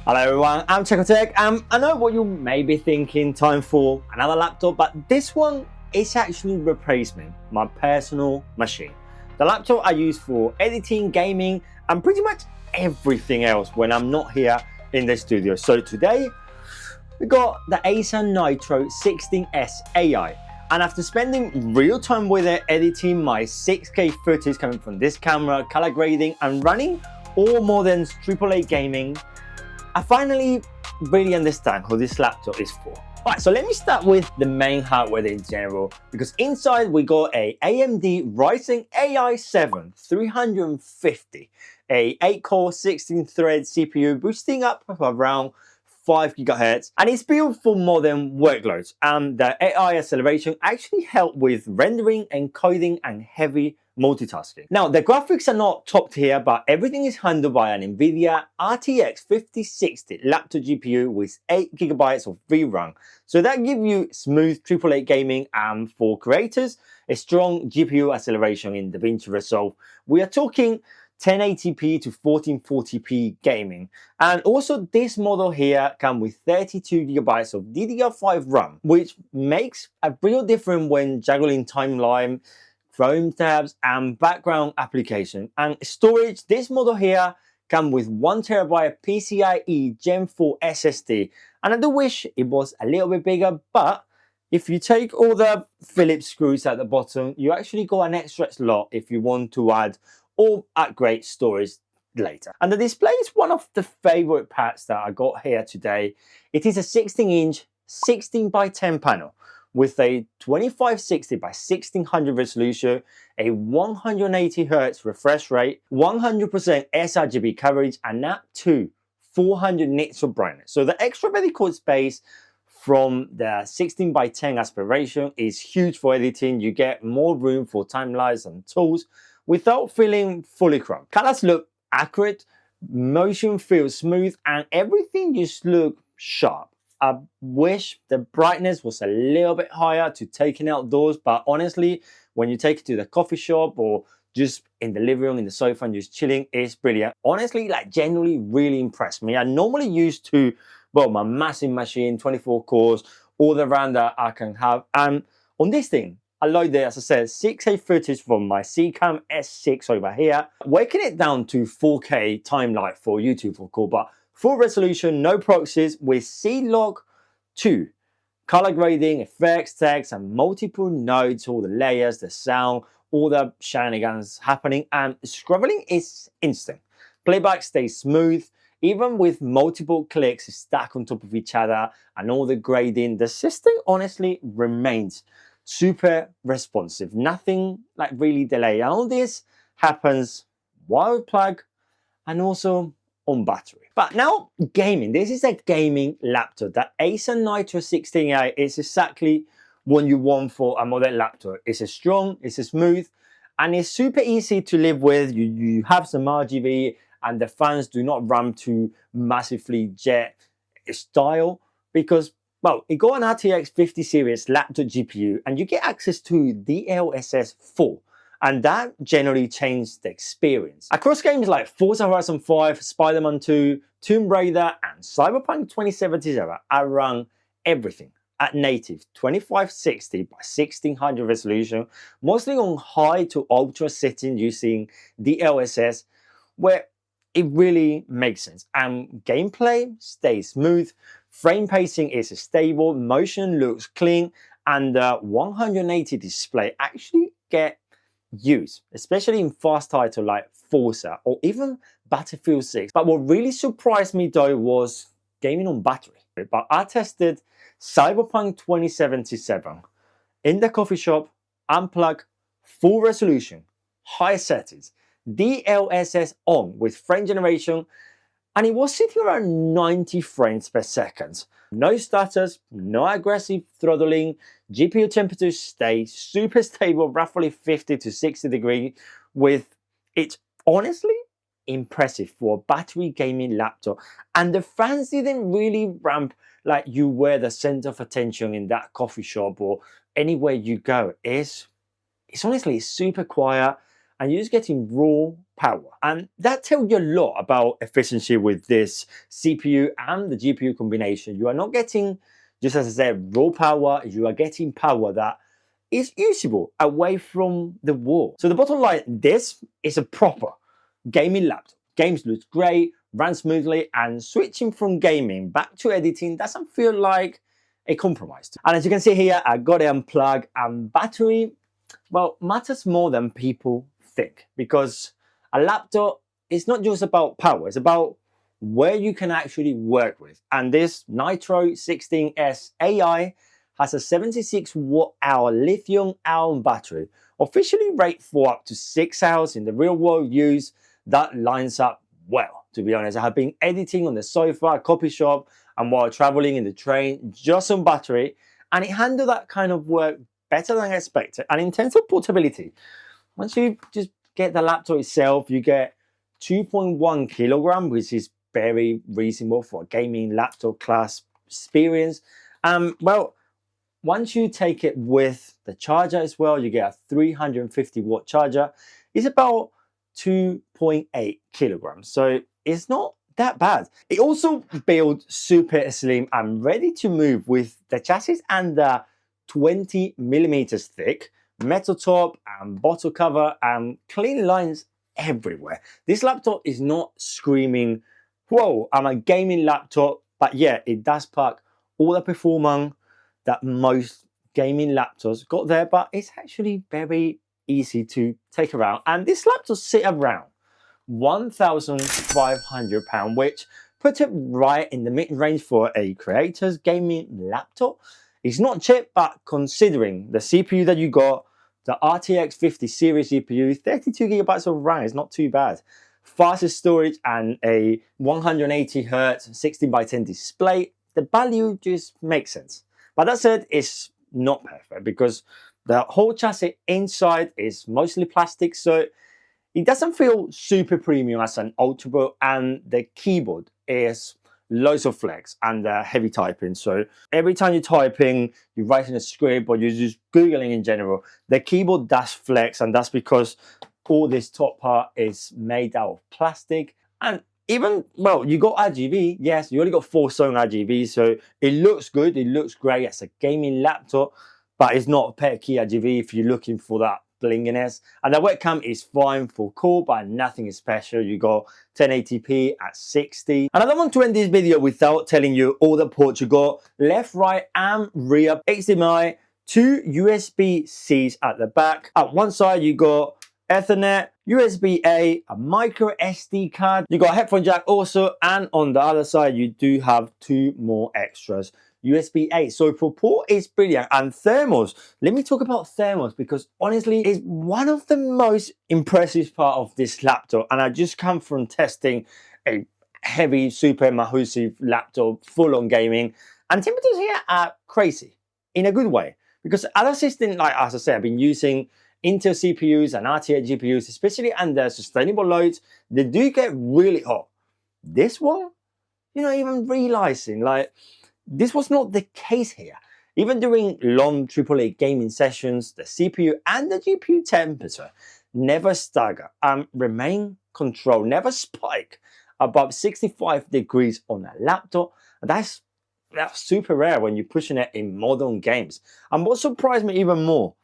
Hello everyone, I'm Tech. I know what you may be thinking, time for another laptop, but this one is actually replacement, my personal machine. The laptop I use for editing, gaming, and pretty much everything else when I'm not here in the studio. So today, we got the Acer Nitro 16S AI. And after spending real time with it, editing my 6K footage coming from this camera, color grading, and running all modern AAA gaming, I finally really understand who this laptop is for. Right, so let me start with the main hardware in general, because inside we got a AMD Ryzen AI7 350, a 8-core 16-thread CPU boosting up around 5 GHz, and it's built for modern workloads. The AI acceleration actually helped with rendering, encoding, and heavy multitasking. Now, the graphics are not top tier, but everything is handled by an NVIDIA RTX 5060 laptop GPU with 8 GB of VRAM. So that gives you smooth AAA gaming, and for creators, a strong GPU acceleration in DaVinci Resolve. We are talking 1080p to 1440p gaming. And also this model here comes with 32 GB of DDR5 RAM, which makes a real difference when juggling timeline, Chrome tabs, and background application. And storage, this model here comes with 1TB PCIe Gen 4 SSD. And I do wish it was a little bit bigger, but if you take all the Phillips screws at the bottom, you actually got an extra slot if you want to add or upgrade storage later. And the display is one of the favorite parts that I got here today. It is a 16-inch 16x10 panel with a 2560 by 1600 resolution, a 180 Hz refresh rate, 100% sRGB coverage, and up to 400 nits of brightness. So the extra vertical space from the 16x10 aspiration is huge for editing. You get more room for timelines and tools without feeling fully cramped. Colors look accurate, motion feels smooth, and everything just looks sharp. I wish the brightness was a little bit higher to take it outdoors, but honestly, when you take it to the coffee shop or just in the living room, in the sofa, and just chilling, it's brilliant. Honestly, like genuinely really impressed me. I normally used to, well, my massive machine, 24 cores, all the RAM that I can have. And on this thing, I load there, as I said, 6K footage from my Cam S6 over here, waking it down to 4K timeline for YouTube for cool, but full resolution, no proxies with C-Log 2. Color grading, effects, text, and multiple nodes, all the layers, the sound, all the shenanigans happening, and scrolling is instant. Playback stays smooth, even with multiple clicks stacked on top of each other, and all the grading, the system honestly remains super responsive. Nothing like really delayed. And all this happens while plug and also on battery. But now gaming. This is a gaming laptop. The Acer Nitro 16A is exactly what you want for a modern laptop. It's a strong, it's a smooth, and it's super easy to live with. You have some RGB, and the fans do not run too massively jet style because, well, it got an RTX 50 series laptop GPU, and you get access to DLSS 4, and that generally changed the experience. Across games like Forza Horizon 5, Spider-Man 2, Tomb Raider, and Cyberpunk 2077, I run everything at native 2560 by 1600 resolution, mostly on high to ultra settings using DLSS, where it really makes sense. And gameplay stays smooth, frame pacing is stable, motion looks clean, and the 180 display actually get used, especially in fast titles like Forza or even Battlefield 6. But what really surprised me though was gaming on battery. But I tested Cyberpunk 2077 in the coffee shop, unplug, full resolution, high settings, DLSS on with frame generation, and it was sitting around 90 frames per second. No stutters, no aggressive throttling, GPU temperature stays super stable, roughly 50 to 60 degrees, with it honestly impressive for a battery gaming laptop. And the fans didn't really ramp like you were the center of attention in that coffee shop or anywhere you go. It's honestly super quiet. and you're just getting raw power. And that tells you a lot about efficiency with this CPU and the GPU combination. You are not getting, just as I said, raw power, you are getting power that is usable away from the wall. So the bottom line, this is a proper gaming laptop. Games look great, run smoothly, and switching from gaming back to editing doesn't feel like a compromise. And as you can see here, I got it unplugged, and battery, well, matters more than people think, because a laptop is not just about power, it's about where you can actually work with. And this Nitro 16S AI has a 76 watt-hour lithium-ion battery, officially rated for up to 6 hours in the real-world use. That lines up well, to be honest. I have been editing on the sofa, a coffee shop, and while traveling in the train, just on battery, and it handled that kind of work better than I expected. And in terms of portability, once you just get the laptop itself, you get 2.1 kilograms, which is very reasonable for a gaming laptop class experience. Well, once you take it with the charger as well, you get a 350 watt charger. It's about 2.8 kilograms, so it's not that bad. It also built super slim and ready to move with the chassis and the 20 millimeters thick metal top and bottle cover and clean lines everywhere. This laptop is not screaming, whoa, I'm a gaming laptop, but yeah, it does pack all the performance that most gaming laptops got there, but it's actually very easy to take around. And this laptop sit around £1,500, which puts it right in the mid-range for a creator's gaming laptop. It's not cheap, but considering the CPU that you got, the RTX 50 series GPU, 32 gigabytes of RAM is not too bad. Faster storage and a 180 Hz 16:10 display, the value just makes sense. But that said, it's not perfect because the whole chassis inside is mostly plastic, so it doesn't feel super premium as an Ultrabook, and the keyboard is loads of flex and heavy typing. So every time you're typing, you're writing a script or you're just Googling in general, the keyboard does flex, and that's because all this top part is made out of plastic. And even, well, you got RGB, yes, you only got 4-zone RGB, so it looks good, it looks great as a gaming laptop, but it's not pet key RGB if you're looking for that blinginess. And the webcam is fine for call, but nothing special. You got 1080p at 60. And I don't want to end this video without telling you all the ports you got: left, right, and rear HDMI, 2 USB-Cs at the back. At one side, you got Ethernet, USB-A, a micro SD card. You got a headphone jack also, and on the other side, you do have 2 more extras. USB-A. So for port, it's brilliant. And thermals, let me talk about thermals, because honestly, it's one of the most impressive part of this laptop. And I just come from testing a heavy, super massive laptop, full on gaming, and temperatures here are crazy in a good way. Because other systems, like as I said, I've been using Intel CPUs and RTX GPUs, especially under sustainable loads, they do get really hot. This one, you're not even realizing, like, this was not the case here. Even during long AAA gaming sessions, the CPU and the GPU temperature never stagger and remain controlled, never spike above 65 degrees on a laptop. That's super rare when you're pushing it in modern games. And what surprised me even more,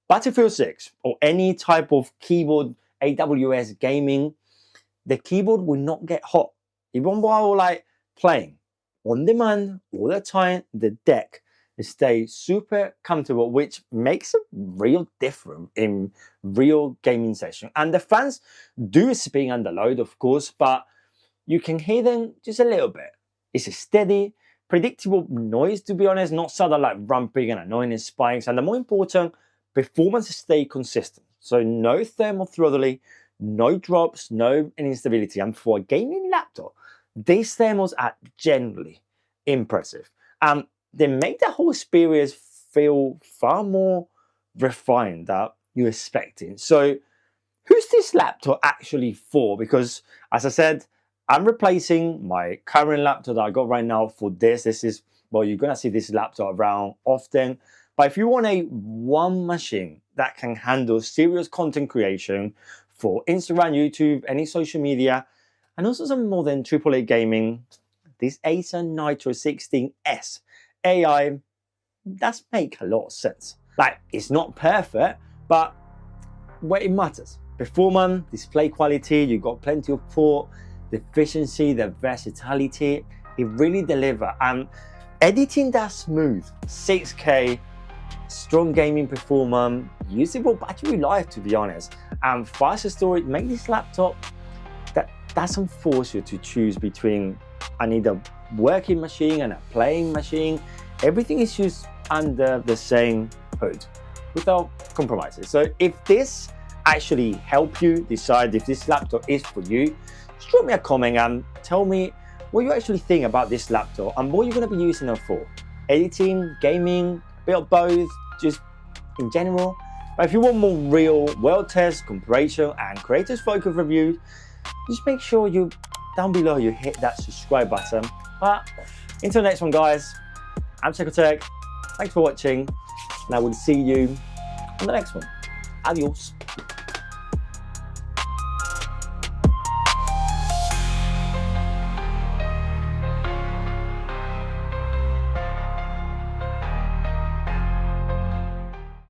Battlefield 6 or any type of keyboard AWS gaming, the keyboard will not get hot. Even while like playing on demand all the time, the deck stays super comfortable, which makes a real difference in real gaming session. And the fans do spin under load, of course, but you can hear them just a little bit. It's a steady, predictable noise, to be honest, not sudden like rumping and annoying spikes. And the more important, performance stay consistent. So no thermal throttling, no drops, no instability. And for a gaming laptop, these thermals are generally impressive. They make the whole experience feel far more refined than you're expecting. So who's this laptop actually for? Because as I said, I'm replacing my current laptop that I got right now for this. This is, well, you're gonna see this laptop around often. But if you want a one machine that can handle serious content creation for Instagram, YouTube, any social media, and also some more than AAA gaming. This Acer Nitro 16S AI does make a lot of sense. Like, it's not perfect, but where it matters. Performance, display quality, you got plenty of port, the efficiency, the versatility, it really delivers. And editing that smooth, 6K, strong gaming performance, usable battery life, to be honest, and faster storage make this laptop that doesn't force you to choose between I need a working machine and a playing machine. Everything is used under the same hood without compromises. So if this actually help you decide if this laptop is for you, just drop me a comment and tell me what you actually think about this laptop and what you're going to be using it for. Editing, gaming, a bit of both, just in general. But if you want more real world test, comparison, and creators focused reviews, just make sure you down below you hit that subscribe button. But until the next one, guys, I'm Tech. Thanks for watching, and I will see you on the next one. Adios.